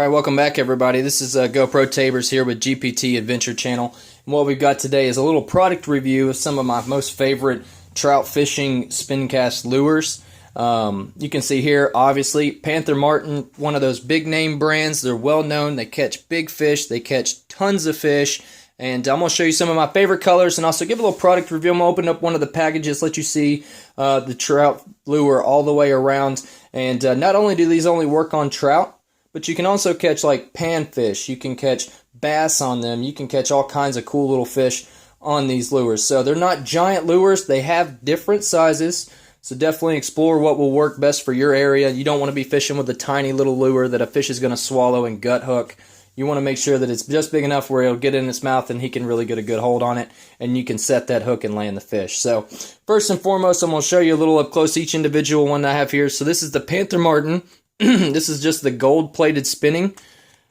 Alright, welcome back everybody. This is GoPro Tabers here with GPT Adventure Channel. And what we've got today is a little product review of some of my most favorite trout fishing spin cast lures. You can see here, obviously, Panther Martin, one of those big name brands. They're well known. They catch big fish. They catch tons of fish. And I'm going to show you some of my favorite colors and also give a little product review. I'm going to open up one of the packages, let you see the trout lure all the way around. And not only do these only work on trout, but you can also catch like panfish. You can catch bass on them. You can catch all kinds of cool little fish on these lures. So they're not giant lures. They have different sizes. So definitely explore what will work best for your area. You don't want to be fishing with a tiny little lure that a fish is going to swallow and gut hook. You want to make sure that it's just big enough where it'll get in its mouth and he can really get a good hold on it, and you can set that hook and land the fish. So first and foremost, I'm going to show you a little up close each individual one I have here. So this is the Panther Martin. This is just the gold-plated spinning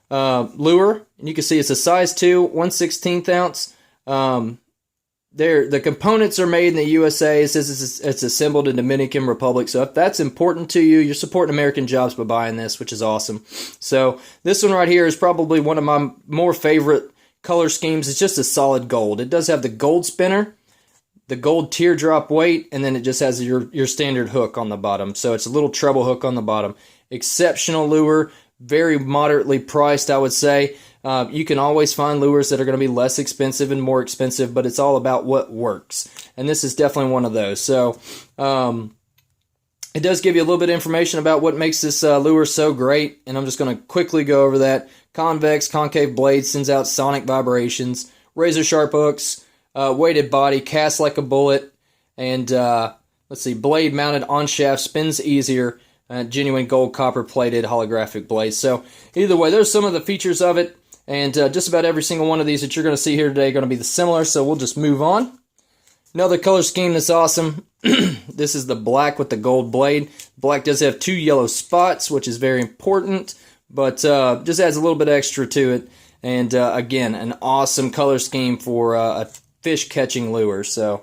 lure, and you can see it's a size 2, 1/16 ounce. The components are made in the USA. It says it's assembled in Dominican Republic. So if that's important to you, you're supporting American jobs by buying this, which is awesome. So this one right here is probably one of my more favorite color schemes. It's just a solid gold. It does have the gold spinner, the gold teardrop weight, and then it just has your standard hook on the bottom. So it's a little treble hook on the bottom. Exceptional lure, very moderately priced, I would say. You can always find lures that are going to be less expensive and more expensive, but it's all about what works. And this is definitely one of those. So it does give you a little bit of information about what makes this lure so great, and I'm just going to quickly go over that. Convex, concave blade, sends out sonic vibrations, razor sharp hooks, weighted body, casts like a bullet, and let's see, blade mounted on shaft, spins easier, genuine gold copper plated holographic blade. So either way, there's some of the features of it, and just about every single one of these that you're going to see here today are going to be similar, so we'll just move on. Another color scheme that's awesome. This is the black with the gold blade. Black does have 2 yellow spots, which is very important, but just adds a little bit extra to it. And again, an awesome color scheme for a fish catching lure. So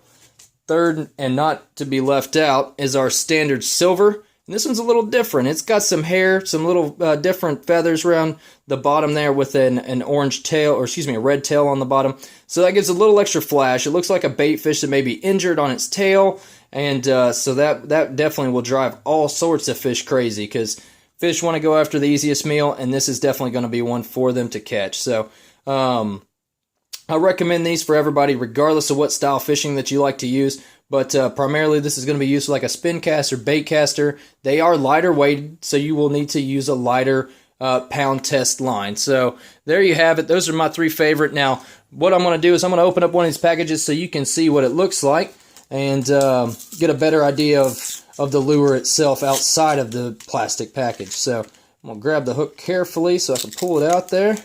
third, and not to be left out, is our standard silver. And this one's a little different. It's got some hair, some little different feathers around the bottom there with an orange tail, or excuse me, a red tail on the bottom. So that gives a little extra flash. It looks like a bait fish that may be injured on its tail, and so that definitely will drive all sorts of fish crazy, because fish want to go after the easiest meal, and this is definitely going to be one for them to catch. So I recommend these for everybody, regardless of what style fishing that you like to use. But primarily this is going to be used like a spin cast or bait caster. They are lighter weighted, so you will need to use a lighter pound test line. So there you have it. Those are my 3 favorite. Now, what I'm going to do is I'm going to open up one of these packages so you can see what it looks like and get a better idea of the lure itself outside of the plastic package. So I'm going to grab the hook carefully so I can pull it out there.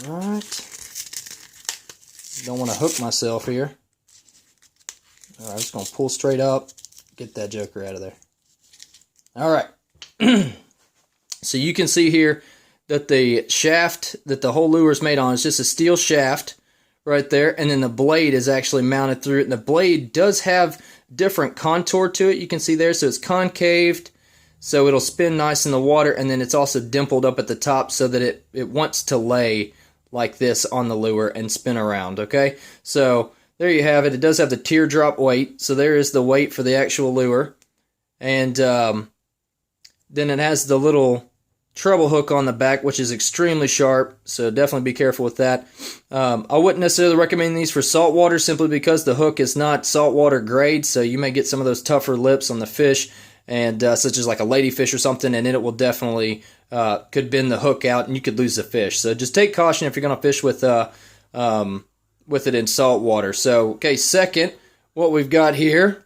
All right. Don't want to hook myself here. All right, I'm just going to pull straight up, get that joker out of there. All right. So you can see here that the shaft that the whole lure is made on is just a steel shaft right there, and then the blade is actually mounted through it. And the blade does have different contour to it. You can see there, so it's concaved, so it'll spin nice in the water, and then it's also dimpled up at the top so that it wants to lay like this on the lure and spin around, okay? So there you have it. It does have the teardrop weight, so there is the weight for the actual lure. And then it has the little treble hook on the back, which is extremely sharp, so definitely be careful with that. I wouldn't necessarily recommend these for saltwater simply because the hook is not saltwater grade, so you may get some of those tougher lips on the fish, and such as like a ladyfish or something, and it will definitely could bend the hook out and you could lose the fish. So just take caution if you're going to fish with it in salt water. So, okay, second, what we've got here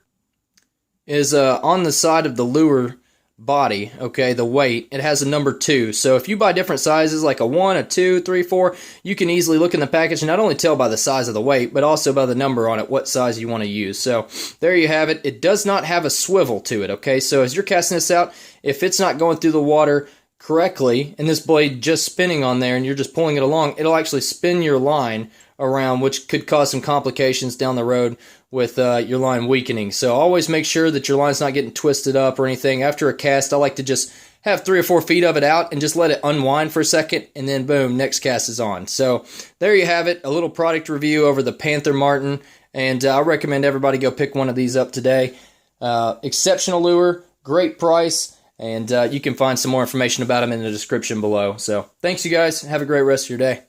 is on the side of the lure body, okay, the weight, it has a number 2. So if you buy different sizes, like a 1, a 2, 3, 4, you can easily look in the package and not only tell by the size of the weight, but also by the number on it, what size you want to use. So there you have it. It does not have a swivel to it, okay? So as you're casting this out, if it's not going through the water correctly, and this blade just spinning on there, and you're just pulling it along, it'll actually spin your line around, which could cause some complications down the road with your line weakening. So always make sure that your line's not getting twisted up or anything. After a cast, I like to just have 3 or 4 feet of it out and just let it unwind for a second, and then boom, next cast is on. So there you have it, a little product review over the Panther Martin, and I recommend everybody go pick one of these up today. Exceptional lure, great price, and you can find some more information about them in the description below. So thanks, you guys. Have a great rest of your day.